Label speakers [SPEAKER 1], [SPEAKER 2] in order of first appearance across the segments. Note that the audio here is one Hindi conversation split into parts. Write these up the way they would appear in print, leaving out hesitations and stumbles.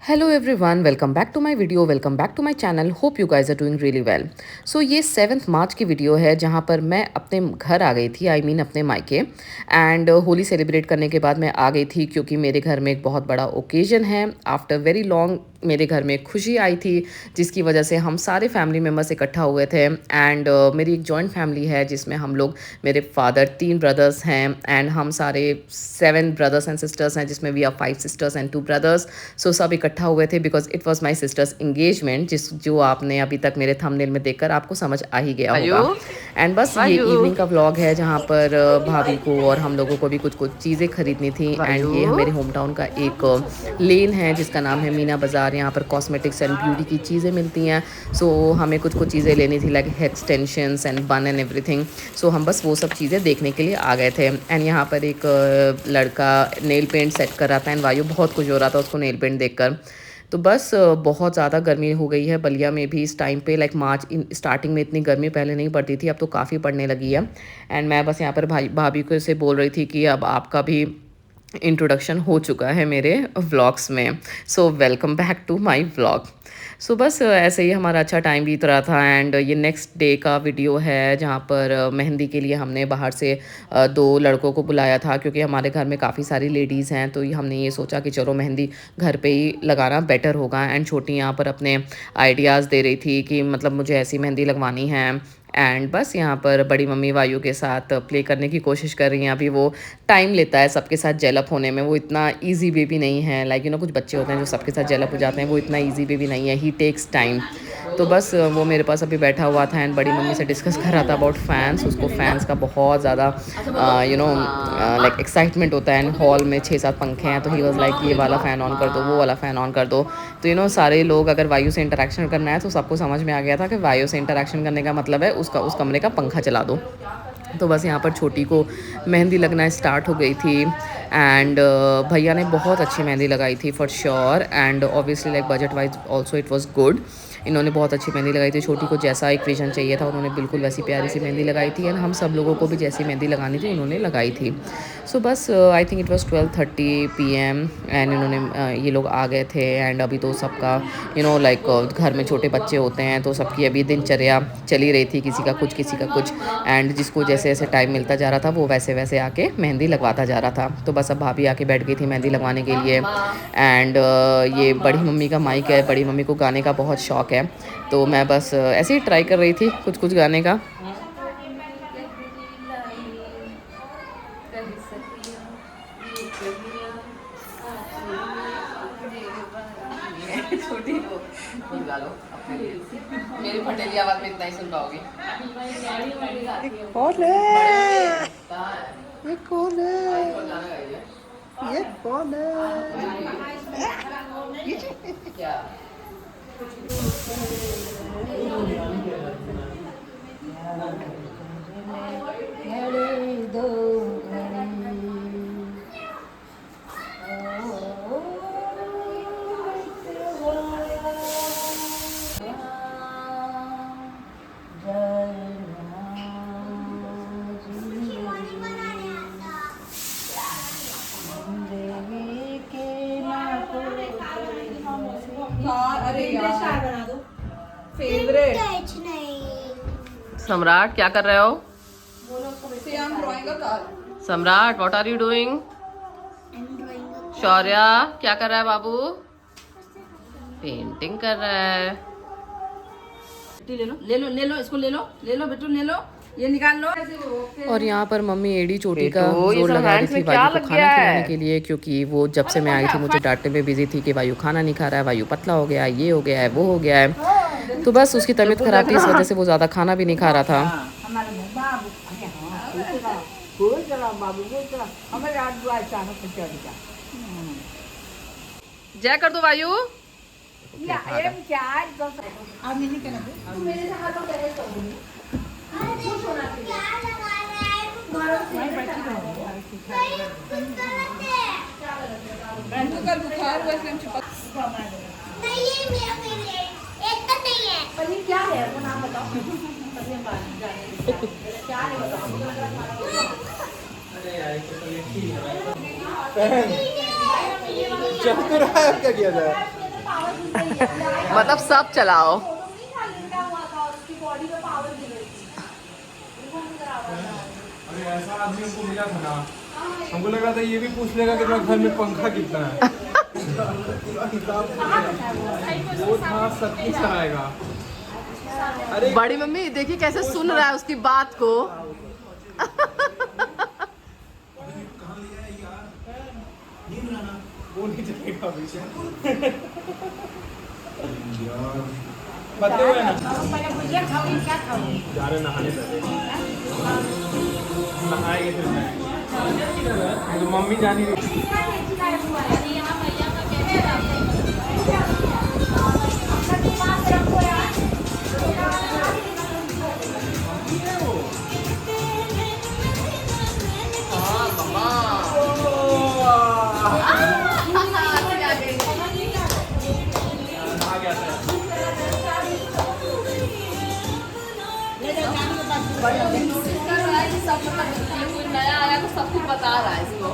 [SPEAKER 1] Hello everyone, welcome back to my video, welcome back to my channel. Hope you guys are doing really well. So ये 7 मार्च की वीडियो है जहाँ पर मैं अपने घर आ गई थी, अपने मायके। एंड होली सेलिब्रेट करने के बाद मैं आ गई थी क्योंकि मेरे घर में एक बहुत बड़ा ओकेजन है। आफ्टर वेरी लॉन्ग मेरे घर में खुशी आई थी, जिसकी वजह से हम सारे फैमिली मेम्बर्स इकट्ठा हुए थे। एंड मेरी एक जॉइंट फैमिली है जिसमें हम लोग, मेरे फादर 3 ब्रदर्स हैं एंड हम सारे 7 ब्रदर्स एंड सिस्टर्स हैं, जिसमें we are 5 sisters and 2 brothers. So सब इकट्ठा हुए थे because it was my sisters engagement, जो आपने अभी तक मेरे थंबनेल में देखकर आपको समझ आ ही गया होगा। एंड बस ये इवनिंग का व्लॉग है जहाँ पर भाभी को और हम लोगों को भी कुछ कुछ चीज़ें खरीदनी थी। एंड ये मेरे होम टाउन का एक लेन है जिसका नाम है मीना बाज़ार। यहाँ पर कॉस्मेटिक्स एंड ब्यूटी की चीज़ें मिलती हैं। सो हमें कुछ कुछ चीज़ें लेनी थी, लाइक हेयर एक्सटेंशंस एंड बन एंड एवरीथिंग। सो हम बस वो सब चीज़ें देखने के लिए आ गए थे। एंड यहाँ पर एक लड़का नेल पेंट सेट कर रहा था एंड वायु बहुत कुछ हो रहा था उसको नेल पेंट देखकर। तो बस बहुत ज़्यादा गर्मी हो गई है बलिया में भी इस टाइम पे। लाइक मार्च स्टार्टिंग में इतनी गर्मी पहले नहीं पड़ती थी, अब तो काफ़ी पड़ने लगी है। एंड मैं बस यहाँ पर भाभी को से बोल रही थी कि अब आपका भी इंट्रोडक्शन हो चुका है मेरे व्लॉग्स में। So welcome back to my vlog. So बस ऐसे ही हमारा अच्छा टाइम बीत रहा था। एंड ये नेक्स्ट डे का वीडियो है जहाँ पर मेहंदी के लिए हमने बाहर से 2 लड़कों को बुलाया था, क्योंकि हमारे घर में काफ़ी सारी लेडीज़ हैं। तो हमने ये सोचा कि चलो मेहंदी घर पे ही लगाना बेटर होगा। एंड छोटी यहाँ पर अपने आइडियाज़ दे रही थी कि मतलब मुझे ऐसी मेहंदी लगवानी है। एंड बस यहाँ पर बड़ी मम्मी वायु के साथ प्ले करने की कोशिश कर रही हैं। अभी वो टाइम लेता है सबके साथ जेलअप होने में, वो इतना इजी बेबी नहीं है। लाइक कुछ बच्चे होते हैं जो सबके साथ जेलअप हो जाते हैं, वो इतना इजी बेबी नहीं है, ही टेक्स टाइम। तो बस वो मेरे पास अभी बैठा हुआ था एंड बड़ी मम्मी से डिस्कस कर रहा था अबाउट फ़ैन्स। उसको फ़ैन्स का बहुत ज़्यादा लाइक एक्साइटमेंट होता है। एंड हॉल में 6-7 पंखे हैं, तो ही वाज लाइक ये वाला फ़ैन ऑन कर दो, वो वाला फ़ैन ऑन कर दो। तो सारे लोग अगर वायु से इंटरेक्शन करना है तो सबको समझ में आ गया था कि वायु से इंटरेक्शन करने का मतलब है उस कमरे का पंखा चला दो। तो बस यहाँ पर छोटी को मेहंदी लगना स्टार्ट हो गई थी। एंड भैया ने बहुत अच्छी मेहंदी लगाई थी for sure. And obviously like budget wise also it was good. इन्होंने बहुत अच्छी मेहंदी लगाई थी। छोटी को जैसा इक्वेशन चाहिए था उन्होंने बिल्कुल वैसी प्यारी सी मेहंदी लगाई थी। एंड हम सब लोगों को भी जैसी मेहंदी लगानी थी उन्होंने लगाई थी। सो बस आई think it was 12:30 PM। And ये लोग आ गए थे। एंड अभी तो सबका लाइक घर में छोटे बच्चे होते हैं तो सबकी अभी दिनचर्या चली रही थी, किसी का कुछ किसी का कुछ। एंड जिसको जैसे जैसे टाइम मिलता जा रहा था वो वैसे वैसे आके मेहंदी लगवाता जा रहा था। तो बस अब भाभी आके बैठ गई थी मेहंदी लगवाने के लिए। एंड ये बड़ी मम्मी का माइक है, बड़ी मम्मी को गाने का बहुत शौक है। तो मैं बस ऐसे ही ट्राई कर रही थी कुछ कुछ गाने का। छोटी गा लो अपने लिए। मेरी फटेली आवाज में इतना ही सुन पाओगी।
[SPEAKER 2] कौन है? ये कौन है? ये कौन है?
[SPEAKER 1] क्या
[SPEAKER 2] फेवरेट
[SPEAKER 1] सम्राट क्या कर रहे हो? सम्राट व्हाट आर यू डूइंग? शौर्य क्या कर रहा है बाबू? पेंटिंग कर रहा है।
[SPEAKER 2] ले लो ले लो ले लो इसको ले लो बेटू ले लो, ये निकाल लो।
[SPEAKER 1] और यहाँ पर मम्मी एड़ी चोटी का जोर लगा रही थी वायु को खाना खिलाने के लिए, क्योंकि वो जब से मैं आई थी मुझे डांटने में बिजी थी कि वायु खाना नहीं खा रहा है, वायु पतला हो गया है, ये हो गया है, वो हो गया है। तो बस उसकी तबीयत खराब थी, इस वजह से वो ज़्यादा खाना भी नहीं खा रहा था। जय कर दो वायु।
[SPEAKER 3] पनीर क्या है वो नाम बताओ। क्या है बताओ।
[SPEAKER 2] चल तो रहा है, क्या किया जाए?
[SPEAKER 1] मतलब सब चलाओ।
[SPEAKER 4] अरे ऐसा आदमी हमको मिला था ना, हमको लगा था ये भी पूछ लेगा कि तुम्हारे घर में पंखा कितना है। वो था 37 आएगा। अरे
[SPEAKER 1] बड़ी मम्मी देखिए कैसे सुन रहा है उसकी बात को।
[SPEAKER 4] वो नहीं चलेगा अभी से। पते हुए ना जा रहे नहाने पहले, नहाएंगे फिर तो मम्मी जानी नहीं।
[SPEAKER 1] नया आया तो सब कुछ बता रहा है इसको।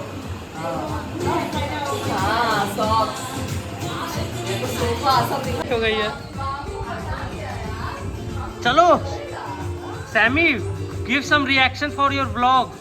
[SPEAKER 1] हाँ सॉक्स सोफा सब
[SPEAKER 5] हो गई है। चलो Sammy, give some reaction for your vlog.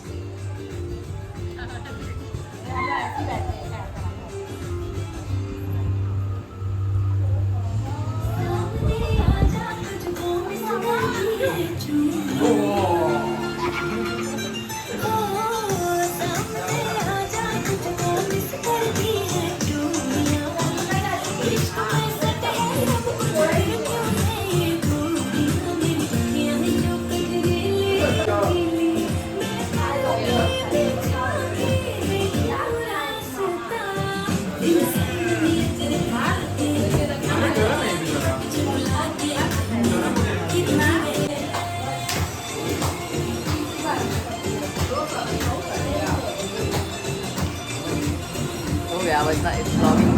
[SPEAKER 1] हो गया बस इस ब्लॉगिंग।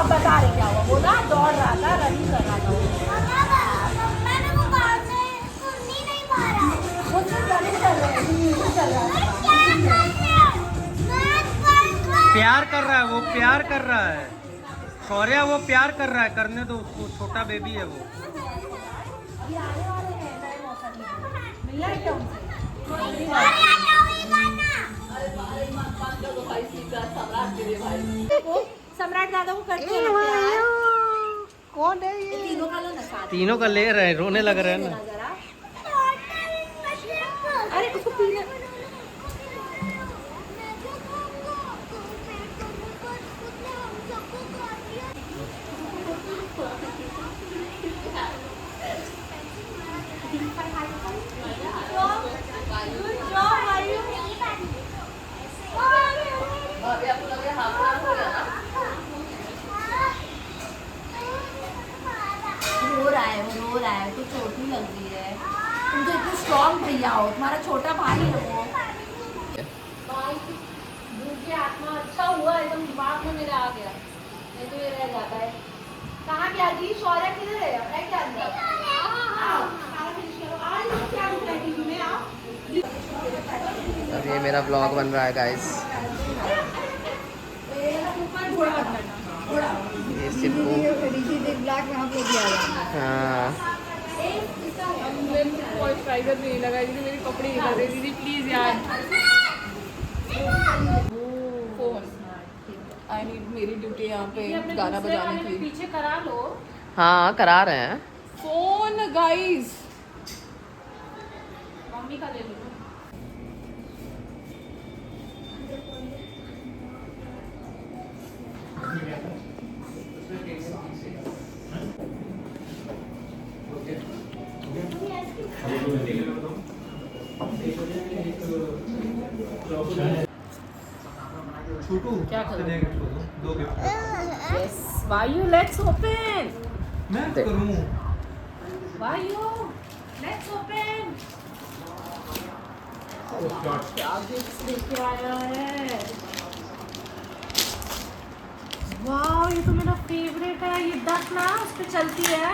[SPEAKER 3] बता रही क्या हुआ, वो ना दौड़ रहा था, रनिंग कर रहा था। वो सिर्फ रनिंग कर रहा है, चल रहा है।
[SPEAKER 5] प्यार कर रहा है वो, प्यार कर रहा है शौर्या, वो प्यार कर रहा है, करने दो उसको, छोटा बेबी है वो।
[SPEAKER 3] मिल रहा है क्या उनसे? सम्राट दादा को करते हैं प्यार। कौन है ये? तीनों का लो ना साथ।
[SPEAKER 5] तीनों का ले रहे हैं, रोने लग रहे हैं ना।
[SPEAKER 3] जरा अरे उसको पीने रो रहा है तो चोट नहीं लग रही है। तुम तो इतने स्ट्रॉन्ग भैया हो, तुम्हारा छोटा भाई है वो। मुझे आत्मा अच्छा हुआ, एकदम दिमाग में मेरा आ गया, नहीं तो ये रह जाता है। कहाँ गया जी? शौर्य किधर है? है क्या अंदर?
[SPEAKER 1] अब ये मेरा ब्लॉग बन रहा है गाइस। ये सिर्फ हाँ
[SPEAKER 2] नहीं लगा दीदी, मेरे कपड़े निकाल दे दीदी प्लीज यार। आई नीड, मेरी ड्यूटी यहाँ पे गाना बजाने की।
[SPEAKER 3] पीछे करा लो।
[SPEAKER 1] हाँ करा रहे हैं।
[SPEAKER 2] फोन गाइस,
[SPEAKER 3] मम्मी का ले लो।
[SPEAKER 4] छोटू क्या कर रहे हैं? दो गिफ्ट।
[SPEAKER 2] यस वायु लेट्स ओपन।
[SPEAKER 4] मैं करूँ?
[SPEAKER 2] वायु लेट्स ओपन। क्या गिफ्ट लेके आया है?
[SPEAKER 3] बेटा ये दस ना उस पर चलती है,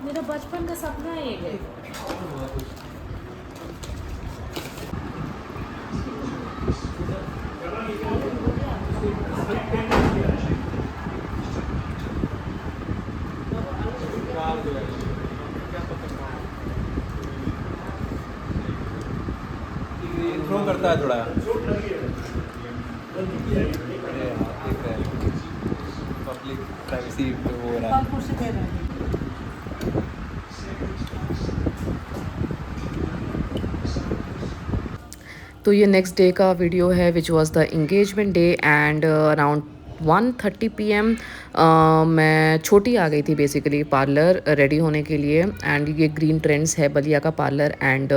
[SPEAKER 3] मेरा बचपन का सपना है ये।
[SPEAKER 4] थ्रो करता है थोड़ा, पब्लिक प्राइवेसी पे हो रहा है।
[SPEAKER 1] तो ये नेक्स्ट डे का वीडियो है which was the engagement day and around 1:30 PM मैं छोटी आ गई थी बेसिकली पार्लर रेडी होने के लिए। एंड ये ग्रीन ट्रेंड्स है बलिया का पार्लर एंड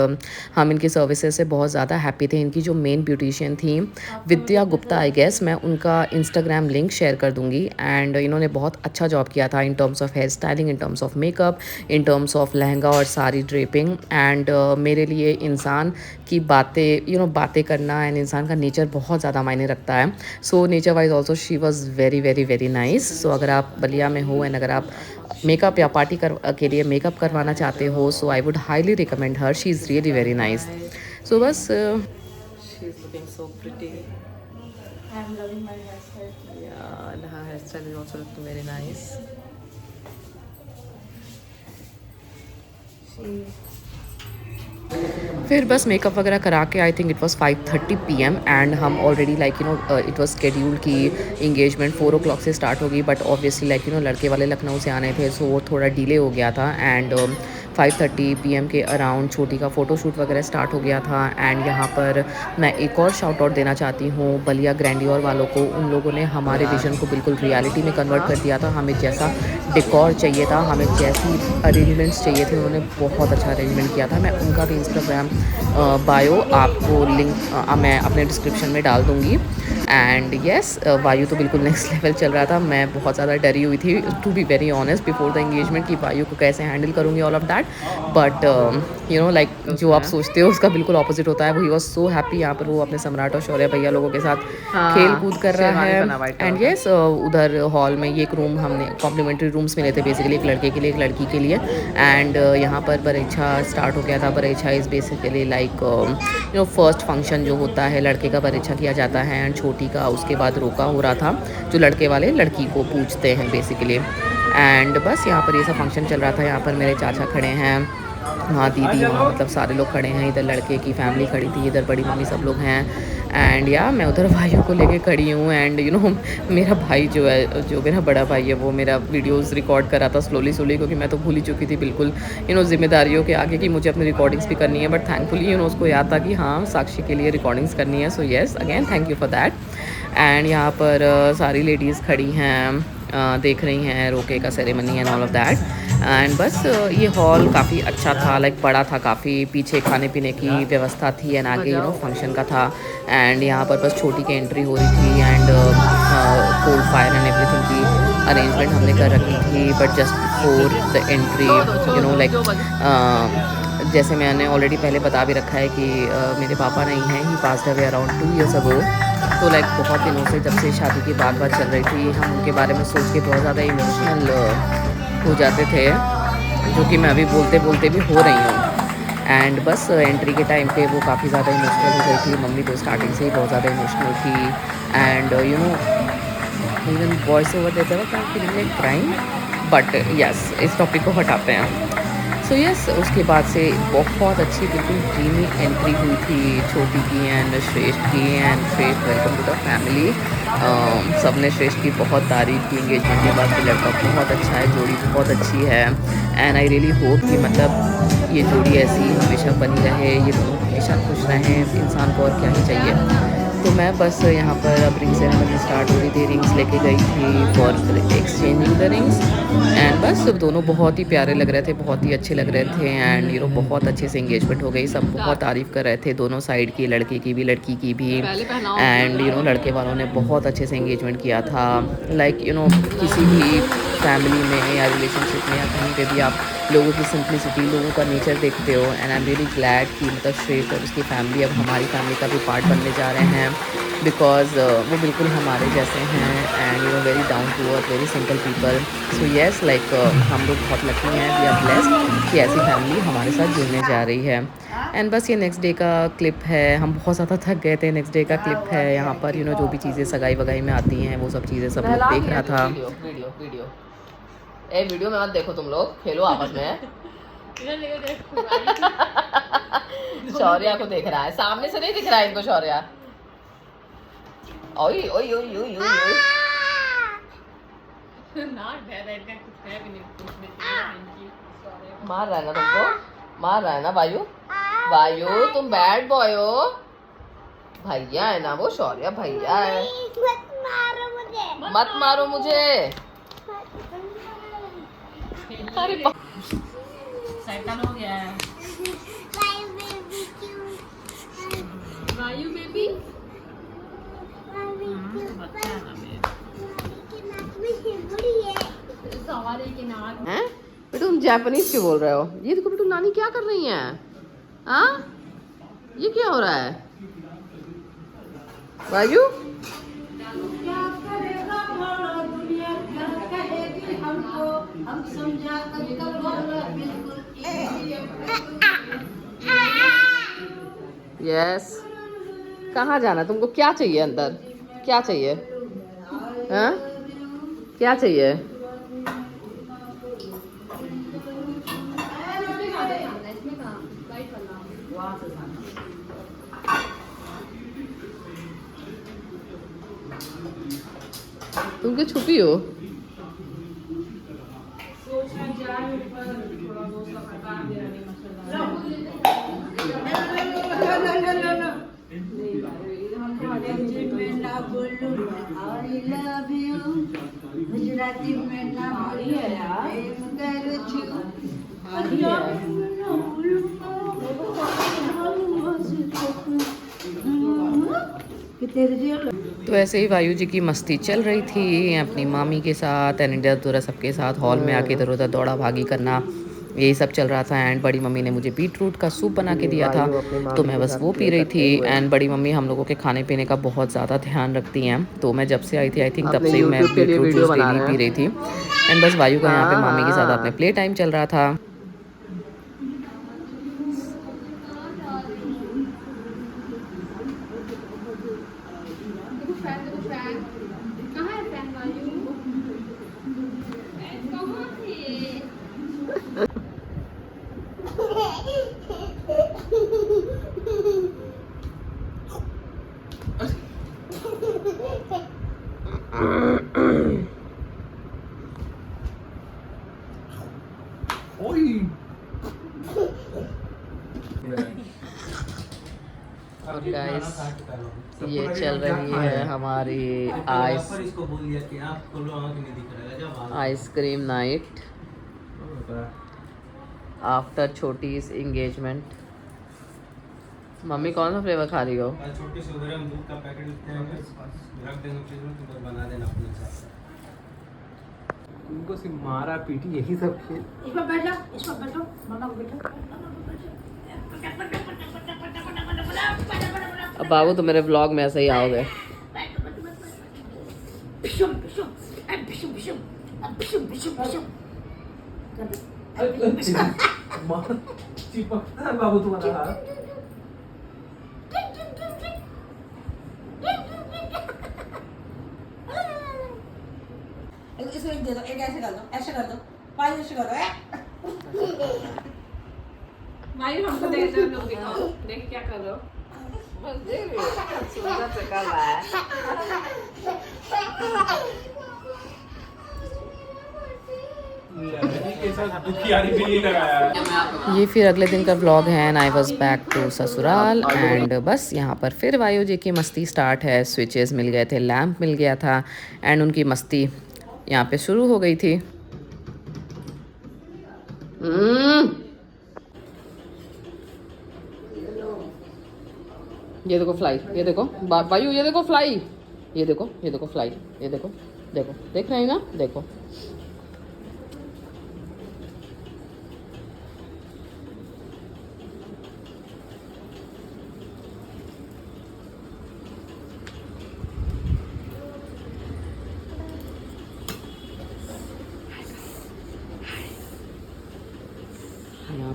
[SPEAKER 1] हम इनकी सर्विसेज से बहुत ज़्यादा हैप्पी थे। इनकी जो मेन ब्यूटिशियन थी विद्या गुप्ता आई गेस, मैं उनका इंस्टाग्राम लिंक शेयर कर दूंगी। एंड इन्होंने बहुत अच्छा जॉब किया था in terms of hair styling, in terms of makeup, in terms of lehenga और सारी ड्रेपिंग। एंड मेरे लिए इंसान की बातें बातें करना एंड इंसान का नेचर बहुत ज़्यादा मायने रखता है। So nature wise also she was very very very nice. So अगर आप बलिया में हो एंड अगर आप मेकअप या पार्टी के लिए मेकअप करवाना चाहते हो, so I would highly recommend her, she is really very nice. So बस she is looking so pretty.
[SPEAKER 3] I am loving my hair style.
[SPEAKER 1] Yeah and her hair style is also looking very nice. फिर बस मेकअप वगैरह करा के I think it was 5:30 PM and हम already like it was scheduled की इंगेजमेंट 4 o'clock से स्टार्ट होगी, बट ऑब्वियसली लाइक लड़के वाले लखनऊ से आने थे, सो वो थोड़ा डिले हो गया था। एंड 5:30 PM के अराउंड छोटी का फ़ोटोशूट वगैरह स्टार्ट हो गया था। एंड यहाँ पर मैं एक और शाउट आउट देना चाहती हूँ बलिया ग्रैंडियोर वालों को। उन लोगों ने हमारे विज़न को बिल्कुल रियलिटी में कन्वर्ट कर दिया था। हमें जैसा डेकोर चाहिए था, हमें जैसी अरेंजमेंट्स चाहिए थे, उन्होंने बहुत अच्छा अरेंजमेंट किया था। मैं उनका भी इंस्टाग्राम बायो आपको लिंक मैं अपने डिस्क्रिप्शन में डाल दूँगी। एंड येस वायु तो बिल्कुल नेक्स्ट लेवल चल रहा था। मैं बहुत ज़्यादा डरी हुई थी to be very honest before the engagement कि वायु को कैसे हैंडल करूँगी all of that. But like जो आप सोचते हो उसका बिल्कुल ऑपोजिट होता है। वो ही वॉज सो हैप्पी। यहाँ पर वो अपने सम्राट और शौर्य भैया लोगों के साथ खेल कूद कर रहा है। एंड येस उधर हॉल में ये एक रूम हमने कॉम्प्लीमेंट्री रूम्स मिले थे बेसिकली, एक लड़के के लिए एक लड़की के लिए। एंड यहाँ पर बरेछा स्टार्ट हो गया था। बरेछा is basically like first function जो होता है लड़के का बरेछा किया जाता है एंड छोटी का उसके बाद रोका हो रहा था, जो लड़के वाले लड़की को पूछते हैं बेसिकली। एंड बस यहाँ पर ये सब फंक्शन चल रहा था। यहाँ पर मेरे चाचा खड़े हैं, वहाँ दीदी, वहाँ मतलब सारे लोग खड़े हैं। इधर लड़के की फैमिली खड़ी थी, इधर बड़ी मम्मी सब लोग हैं। एंड या मैं उधर भाइयों को लेके खड़ी हूँ। एंड मेरा भाई जो है, जो मेरा बड़ा भाई है, वो मेरा वीडियोस रिकॉर्ड कर रहा था स्लोली क्योंकि मैं तो भूल ही चुकी थी बिल्कुल जिम्मेदारियों के आगे कि मुझे अपनी रिकॉर्डिंग्स भी करनी है। बट थैंकफुली उसको याद था कि हाँ साक्षी के लिए रिकॉर्डिंग्स करनी है। So yes again thank you for that. And यहाँ पर सारी लेडीज़ खड़ी हैं, देख रही हैं रोके का ceremony and all of that. And बस ये हॉल काफ़ी अच्छा था, लाइक बड़ा था काफ़ी, पीछे खाने पीने की व्यवस्था थी एंड आगे फंक्शन का था। एंड यहाँ पर बस छोटी की एंट्री हो रही थी and cold fire and everything की अरेंजमेंट हमने कर रखी थी। But just before the entry like जैसे मैंने ऑलरेडी पहले बता भी रखा है कि मेरे पापा नहीं हैं, he passed away around 2 years ago। तो लाइक बहुत दिनों से जब से शादी की बात चल रही थी, हम उनके बारे में सोच के बहुत ज़्यादा इमोशनल हो जाते थे, जो कि मैं अभी बोलते बोलते भी हो रही हूँ। एंड बस एंट्री के टाइम पे वो काफ़ी ज़्यादा इमोशनल हो गई थी। मम्मी तो स्टार्टिंग से ही बहुत ज़्यादा इमोशनल थी। एंड इवन वॉइस ओवर देते वक्त I am feeling like crying. But yes इस टॉपिक को हटाते हैं। सो यस उसके बाद से बहुत अच्छी बिल्कुल ड्रीमी एंट्री हुई थी छोटी की एंड श्रेष्ठ की। एंड श्रेष्ठ वेलकम टू द फैमिली। सबने श्रेष्ठ की बहुत तारीफ की एंगेजमेंट के बाद कि लड़का बहुत अच्छा है, जोड़ी बहुत अच्छी है। एंड आई रियली होप कि मतलब ये जोड़ी ऐसी हमेशा बनी रहे, ये दोनों हमेशा खुश रहें, इंसान को और क्या ही चाहिए। तो मैं बस यहाँ पर अब रिंग सेरेमनी स्टार्ट हो रही थी, रिंग्स लेके गई थी for exchanging the rings. And बस दोनों बहुत ही प्यारे लग रहे थे, बहुत ही अच्छे लग रहे थे। एंड बहुत अच्छे से एंगेजमेंट हो गई, सब बहुत तारीफ़ कर रहे थे दोनों साइड की, लड़के की भी लड़की की भी। एंड लड़के वालों ने बहुत अच्छे से एंगेजमेंट किया था। लाइक किसी भी फैमिली में या रिलेशनशिप में या कहीं पे भी आप लोगों की सिंप्लिसिटी, लोगों का नेचर देखते हो। And I am really glad कि मतलब श्रेष्ठ और उसकी फैमिली अब हमारी फैमिली का भी पार्ट बनने जा रहे हैं। बिकॉज वो बिल्कुल हमारे जैसे हैं and you know very down to earth, very simple people. So yes like हम लोग बहुत लकी हैं, वी आर ब्लेस्ड कि ऐसी फैमिली हमारे साथ जुड़ने जा रही है। एंड बस ये नेक्स्ट डे का क्लिप है, हम बहुत ज़्यादा थक गए थे। नेक्स्ट डे का क्लिप है, यहाँ पर यू नो जो भी चीज़ें सगाई वगाई में आती हैं वो सब चीज़ें सब लोग देख रहा था। वीडियो वीडियो ए वीडियो में मत देखो, तुम लोग खेलो आपस में। शौर्या को देख रहा है, सामने से नहीं दिख रहा है इनको शौर्या। ओई ओई ओई ओई ओई मार रहा है ना तुमको, मार रहा है ना वायु। वायु तुम बैड बॉय हो, भैया है ना वो, शौर्या भैया है। मत मारो मुझे। अरे
[SPEAKER 3] साइकिल हो गया है वायु बेबी।
[SPEAKER 1] हैं बेटू, तुम जापानीज क्यों बोल रहे हो? ये देखो बेटू, नानी क्या कर रही हैं? हाँ ये क्या हो रहा है वायु? यस कहाँ जाना तुमको? क्या चाहिए अंदर? क्या चाहिए? हाँ क्या चाहिए? तुम क्या छुपी हो?
[SPEAKER 2] गुजराती में ना
[SPEAKER 1] तो ऐसे ही वायु जी की मस्ती चल रही थी अपनी मामी के साथ एंड इधर उधर सबके साथ हॉल में आके इधर उधर दौड़ा भागी करना, यही सब चल रहा था। एंड बड़ी मम्मी ने मुझे बीट रूट का सूप बना के दिया था, तो मैं बस वो पी रही थी। एंड बड़ी मम्मी हम लोगों के खाने पीने का बहुत ज़्यादा ध्यान रखती हैं, तो मैं जब से आई थी आई थिंक तब से ही मैं बीट रूट जूस डेली पी रही थी। एंड बस वायु का यहाँ पे मामी के साथ अपने प्ले टाइम चल रहा था। और गाइस ये चल रही है हमारी आइसक्रीम नाइट आफ्टर छोटी's एंगेजमेंट। मम्मी कौन सा फ्लेवर खा रही हो?
[SPEAKER 5] छोटी सी उधर हम दूध का पैकेट लेते हैं, रख देंगे फ्रिज में, तुम बना देना अपने हिसाब से।
[SPEAKER 4] उनको सिर्फ मारा पीटी यही सब खेल।
[SPEAKER 2] इस पर बैठ जा, इस पर बैठो, मामा को बैठो।
[SPEAKER 1] अब बाबू तो मेरे व्लॉग में ऐसे ही आओगे।
[SPEAKER 4] चिपकता है बाबू तुम्हारा हाथ।
[SPEAKER 2] इसको एक दे दो, एक ऐसे कर दो, ऐसे कर दो, पाई ऐसे करो।
[SPEAKER 3] वायु हमको देख रहे हो, लोग दिखाओ, देख क्या कर रहे हो।
[SPEAKER 1] सुंदर से कर रहा है। ये फिर अगले दिन का व्लॉग है and I was back to ससुराल। एंड बस यहाँ पर फिर वायु जी की मस्ती स्टार्ट है। स्विचेस मिल गए थे, लैंप मिल गया था एंड उनकी मस्ती यहाँ पे शुरू हो गई थी। ये देखो फ्लाई, ये देखो वायु, ये देखो फ्लाई, ये देखो, ये देखो फ्लाई, ये देखो, देखो देख रहे हैं ना, देखो।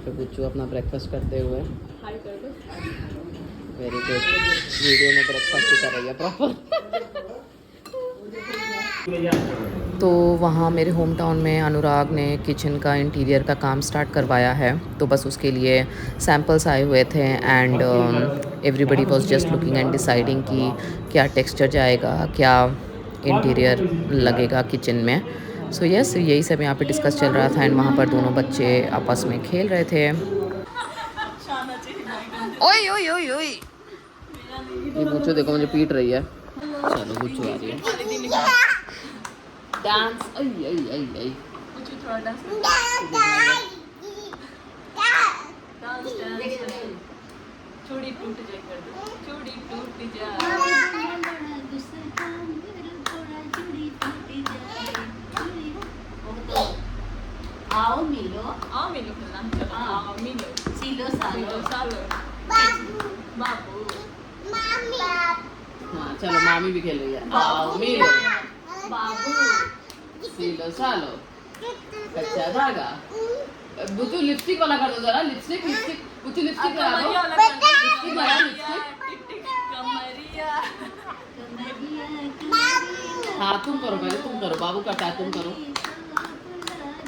[SPEAKER 1] पे बुच्चू अपना ब्रेकफास्ट करते हुए।
[SPEAKER 3] हाय कर दो।
[SPEAKER 1] वेरी गुड, वीडियो में ब्रेकफास्ट ही कर रही है प्रॉपर। तो वहाँ मेरे होम टाउन में अनुराग ने किचन का इंटीरियर का काम स्टार्ट करवाया है, तो बस उसके लिए सैम्पल्स आए हुए थे and everybody was just looking and deciding कि क्या टेक्सचर जाएगा, क्या इंटीरियर लगेगा किचन में। सो यस, यही सब यहाँ पे डिस्कस चल रहा था एंड वहाँ पर दोनों बच्चे आपस में खेल रहे थे। ओए ओए ओए ओए, ये बुच्चू देखो मुझे पीट रही है। चलो बुच्चू आ रही है। डांस, आई आई आई आई,
[SPEAKER 3] कुछ थोड़ा डांस चूड़ी टूट जाए कर दो, चूड़ी टूट जाए। आओ मिलो खेलना, चलो आओ मिलो, सीलो सालो बाबू
[SPEAKER 1] हाँ चलो मामी भी खेल रही है। आओ मिलो
[SPEAKER 3] बाबू
[SPEAKER 1] सीलो सालो कच्चा धागा। बुच्चू लिपस्टिक वाला कर दो जरा, लिपस्टिक लिपस्टिक बुच्चू लिपस्टिक लगा दो, लिपस्टिक लगा, लिपस्टिक। हाँ तुम करो पहले, तुम करो, बाबू करता है, तुम करो।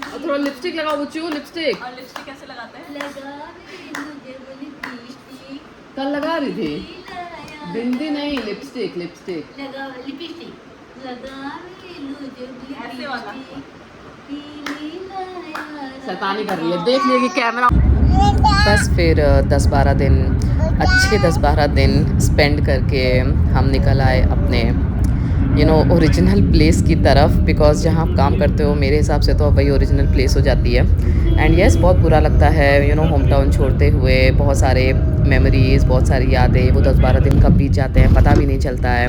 [SPEAKER 1] और थोड़ा लिपस्टिक लगाओ बुच्चू, लिपस्टिक।
[SPEAKER 3] और लिपस्टिक कैसे लगाते हैं?
[SPEAKER 1] कल लगा रही थी, बिंदी नहीं, लिपस्टिक लिपस्टिक।
[SPEAKER 3] ऐसे वाला
[SPEAKER 1] शैतानी कर रही है, देख लिया कि कैमरा। बस फिर 10-12 दिन, अच्छे 10-12 दिन स्पेंड करके हम निकल आए अपने ओरिजिनल प्लेस की तरफ, बिकॉज़ जहाँ आप काम करते हो मेरे हिसाब से तो वही ओरिजिनल प्लेस हो जाती है। एंड यस, बहुत बुरा लगता है होम टाउन छोड़ते हुए। बहुत सारे मेमोरीज़, बहुत सारी यादें, वो 10-12 दिन कब बीत जाते हैं पता भी नहीं चलता है।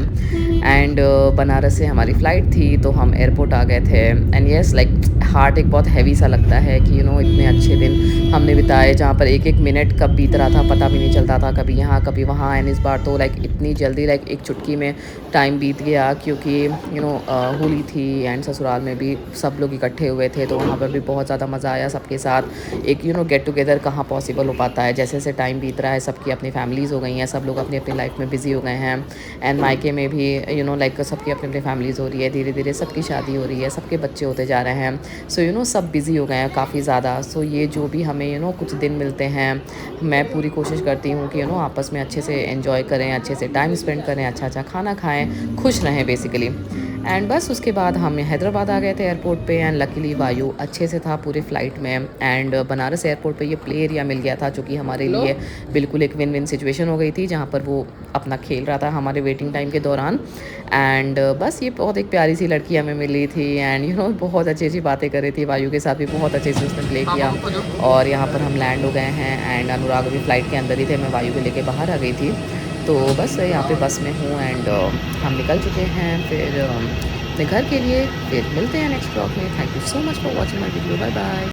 [SPEAKER 1] एंड बनारस से हमारी फ़्लाइट थी तो हम एयरपोर्ट आ गए थे। एंड यस, लाइक हार्ट एक बहुत हैवी सा लगता है कि इतने अच्छे दिन हमने बिताए, जहाँ पर एक एक मिनट कब बीत रहा था पता भी नहीं चलता था, कभी यहाँ कभी वहाँ। एंड इस बार तो लाइक इतनी जल्दी, लाइक एक चुटकी में टाइम बीत गया, क्योंकि होली थी एंड ससुराल में भी सब लोग इकट्ठे हुए थे, तो वहाँ पर भी बहुत ज़्यादा मज़ा आया सबके साथ। एक गेट टुगेदर कहाँ पॉसिबल हो पाता है, जैसे जैसे टाइम बीत रहा है सबकी अपनी फैमिलीज़ हो गई हैं, सब लोग अपनी अपनी लाइफ में बिज़ी हो गए हैं। एंड मायके में भी लाइक सबकी अपनी अपनी फैमिलीज़ हो रही है, धीरे धीरे सबकी शादी हो रही है, सबके बच्चे होते जा रहे हैं। सो सब बिज़ी हो गए हैं काफ़ी ज़्यादा। सो ये जो भी हमें कुछ दिन मिलते हैं, मैं पूरी कोशिश करती हूँ कि आपस में अच्छे से एंजॉय करें, अच्छे से टाइम स्पेंड करें, अच्छा अच्छा खाना खाएं, खुश रहें बेसिकली। एंड बस उसके बाद हम हैदराबाद आ गए थे एयरपोर्ट पे। एंड लकीली वायु अच्छे से था पूरे फ़्लाइट में। एंड बनारस एयरपोर्ट पे ये प्ले एरिया मिल गया था, जो कि हमारे लिए बिल्कुल एक विन विन सिचुएशन हो गई थी, जहाँ पर वो अपना खेल रहा था हमारे वेटिंग टाइम के दौरान। एंड बस ये बहुत एक प्यारी सी लड़की हमें मिली थी एंड बहुत अच्छी अच्छी बातें कर रही थी। वायु के साथ भी बहुत अच्छे से उसने प्ले किया। और यहाँ पर हम लैंड हो गए हैं एंड अनुराग अभी फ़्लाइट के अंदर ही थे, मैं वायु को लेके बाहर आ गई थी। तो बस यहाँ पे बस में हूँ एंड हम निकल चुके हैं फिर अपने घर के लिए। फिर मिलते हैं नेक्स्ट ब्लॉग में। Thank you so much for watching my video. Bye bye.